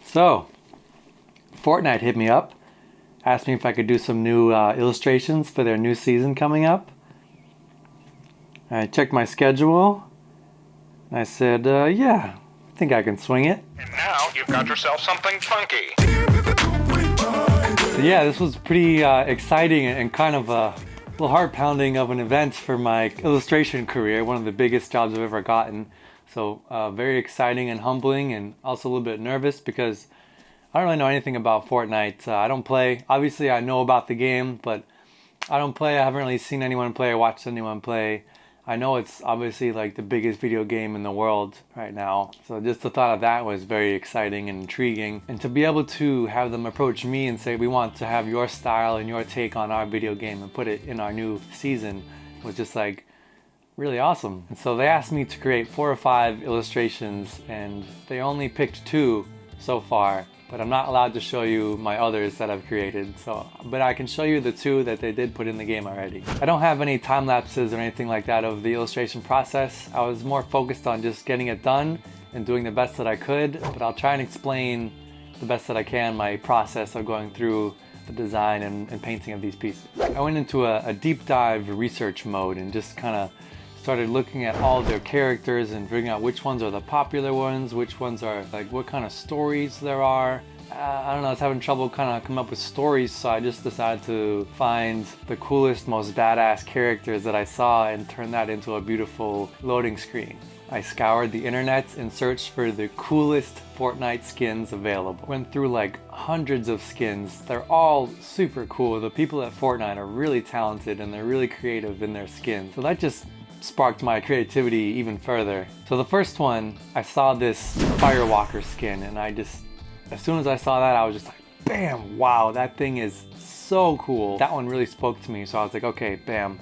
So, Fortnite hit me up, asked me if I could do some new illustrations for their new season coming up. I checked my schedule, and I said, yeah, I think I can swing it. And now you've got yourself something funky. So yeah, this was pretty exciting and kind of a little heart-pounding of an event for my illustration career, one of the biggest jobs I've ever gotten. So very exciting and humbling, and also a little bit nervous because I don't really know anything about Fortnite. I don't play. Obviously, I know about the game, but I don't play. I haven't really seen anyone play or watched anyone play. I know it's obviously like the biggest video game in the world right now. So just the thought of that was very exciting and intriguing. And to be able to have them approach me and say, we want to have your style and your take on our video game and put it in our new season was just like really awesome. And so they asked me to create 4 or 5 illustrations, and they only picked 2 so far. But I'm not allowed to show you my others that I've created. But I can show you the 2 that they did put in the game already. I don't have any time lapses or anything like that of the illustration process. I was more focused on just getting it done and doing the best that I could. But I'll try and explain the best that I can my process of going through the design and painting of these pieces. I went into a deep dive research mode and just kind of started looking at all their characters and figuring out which ones are the popular ones, which ones are like what kind of stories there are. I don't know, I was having trouble kind of coming up with stories, so I just decided to find the coolest, most badass characters that I saw and turn that into a beautiful loading screen. I scoured the internet and searched for the coolest Fortnite skins available. Went through like hundreds of skins. They're all super cool. The people at Fortnite are really talented and they're really creative in their skins. So that just sparked my creativity even further. So the first one, I saw this Firewalker skin, and as soon as I saw that, I was just like, bam, wow, that thing is so cool. That one really spoke to me, so I was like, okay, bam,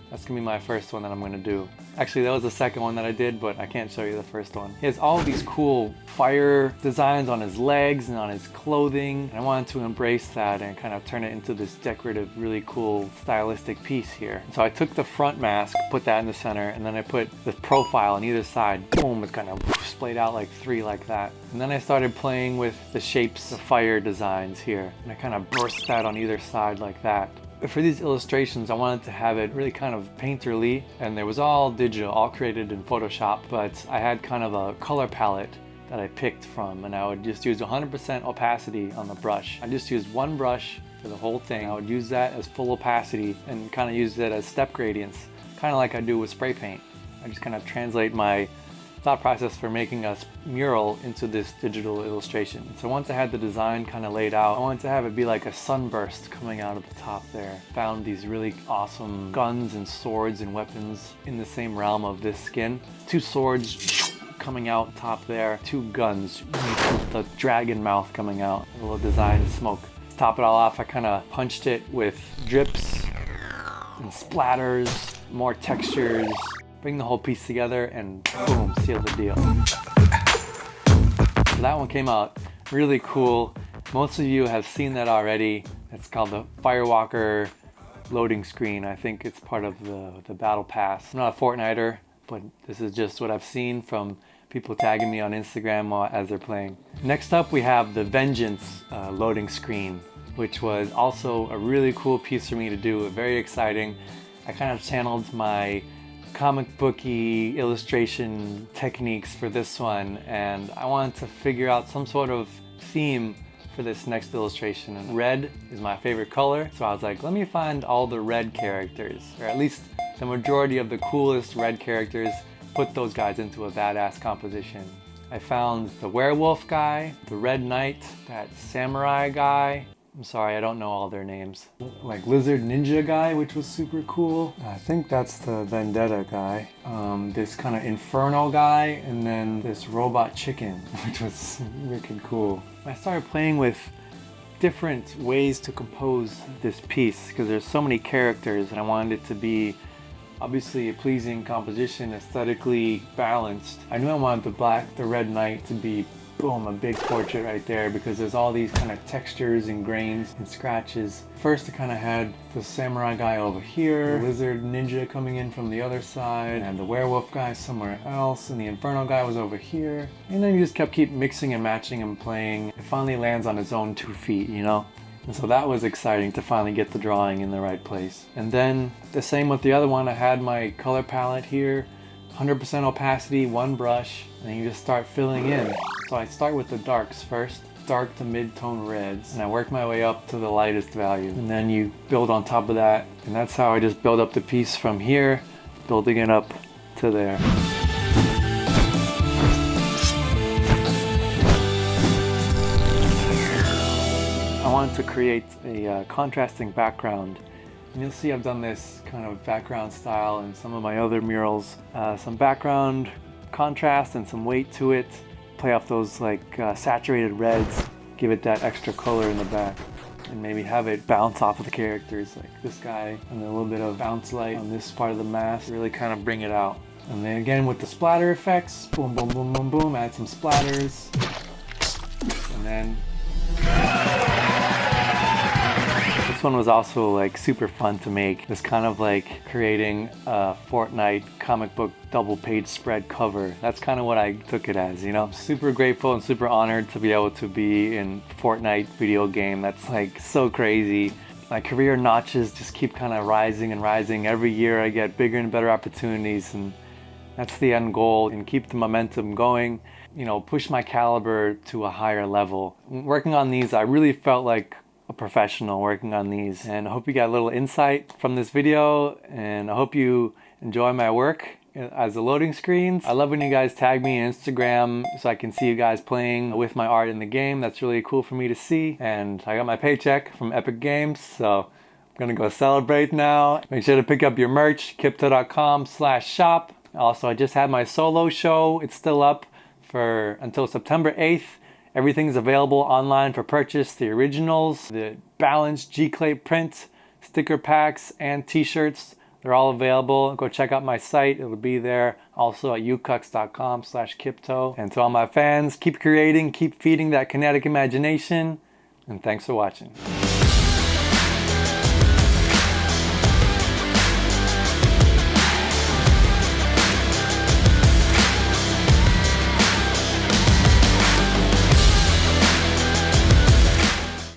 that's gonna be my first one that I'm gonna do. Actually, that was the second one that I did, but I can't show you the first one. He has all of these cool fire designs on his legs and on his clothing. And I wanted to embrace that and kind of turn it into this decorative, really cool, stylistic piece here. So I took the front mask, put that in the center, and then I put the profile on either side. Boom, it kind of splayed out like 3 like that. And then I started playing with the shapes, the fire designs here. And I kind of burst that on either side like that. For these illustrations, I wanted to have it really kind of painterly, and it was all digital, all created in Photoshop, but I had kind of a color palette that I picked from, and I would just use 100% opacity on the brush. I just used one brush for the whole thing. I would use that as full opacity and kind of use it as step gradients, kind of like I do with spray paint. I just kind of translate my thought process for making a mural into this digital illustration. So once I had the design kind of laid out, I wanted to have it be like a sunburst coming out of the top there. Found these really awesome guns and swords and weapons in the same realm of this skin. 2 swords coming out top there, 2 guns, the dragon mouth coming out, a little design smoke. To top it all off, I kind of punched it with drips and splatters, more textures. Bring the whole piece together and boom, seal the deal. So that one came out really cool. Most of you have seen that already. It's called the Firewalker loading screen. I think it's part of the Battle Pass. I'm not a Fortniter, but this is just what I've seen from people tagging me on Instagram as they're playing. Next up, we have the Vengeance loading screen, which was also a really cool piece for me to do, very exciting. I kind of channeled my comic booky illustration techniques for this one, and I wanted to figure out some sort of theme for this next illustration. And red is my favorite color, so I was like, let me find all the red characters, or at least the majority of the coolest red characters, put those guys into a badass composition. I found the werewolf guy, the red knight, that samurai guy. I'm sorry, I don't know all their names. Like Lizard Ninja guy, which was super cool. I think that's the Vendetta guy. This kind of Inferno guy, and then this Robot Chicken, which was wicked cool. I started playing with different ways to compose this piece because there's so many characters, and I wanted it to be obviously a pleasing composition, aesthetically balanced. I knew I wanted the red knight to be boom, a big portrait right there, because there's all these kind of textures and grains and scratches. First, I kind of had the samurai guy over here, the lizard ninja coming in from the other side, and the werewolf guy somewhere else, and the infernal guy was over here. And then you just keep mixing and matching and playing. It finally lands on its own 2 feet, you know? And so that was exciting to finally get the drawing in the right place. And then the same with the other one. I had my color palette here, 100% opacity, 1 brush, and then you just start filling in. So I start with the darks first, dark to mid-tone reds, and I work my way up to the lightest value. And then you build on top of that, and that's how I just build up the piece from here, building it up to there. I wanted to create a contrasting background. And you'll see I've done this kind of background style in some of my other murals. Some background contrast and some weight to it. Play off those like saturated reds, give it that extra color in the back. And maybe have it bounce off of the characters, like this guy, and a little bit of bounce light on this part of the mask, really kind of bring it out. And then again with the splatter effects, boom, boom, boom, boom, boom, add some splatters. And then this one was also like super fun to make. It's kind of like creating a Fortnite comic book double page spread cover. That's kind of what I took it as, you know. Super grateful and super honored to be able to be in Fortnite video game. That's like so crazy. My career notches just keep kind of rising and rising. Every year I get bigger and better opportunities, and that's the end goal, and keep the momentum going. You know, push my caliber to a higher level. Working on these, I really felt like a professional working on these, and I hope you got a little insight from this video, and I hope you enjoy my work as the loading screens. I love when you guys tag me on Instagram so I can see you guys playing with my art in the game. That's really cool for me to see. And I got my paycheck from Epic Games, so I'm gonna go celebrate now. Make sure to pick up your merch, kipto.com/shop. Also, I just had my solo show. It's still up for until September 8th. Everything's available online for purchase. The originals, the balanced G-Clay print, sticker packs, and t-shirts. They're all available. Go check out my site. It'll be there. Also at ukux.com/kipto. And to all my fans, keep creating, keep feeding that kinetic imagination. And thanks for watching.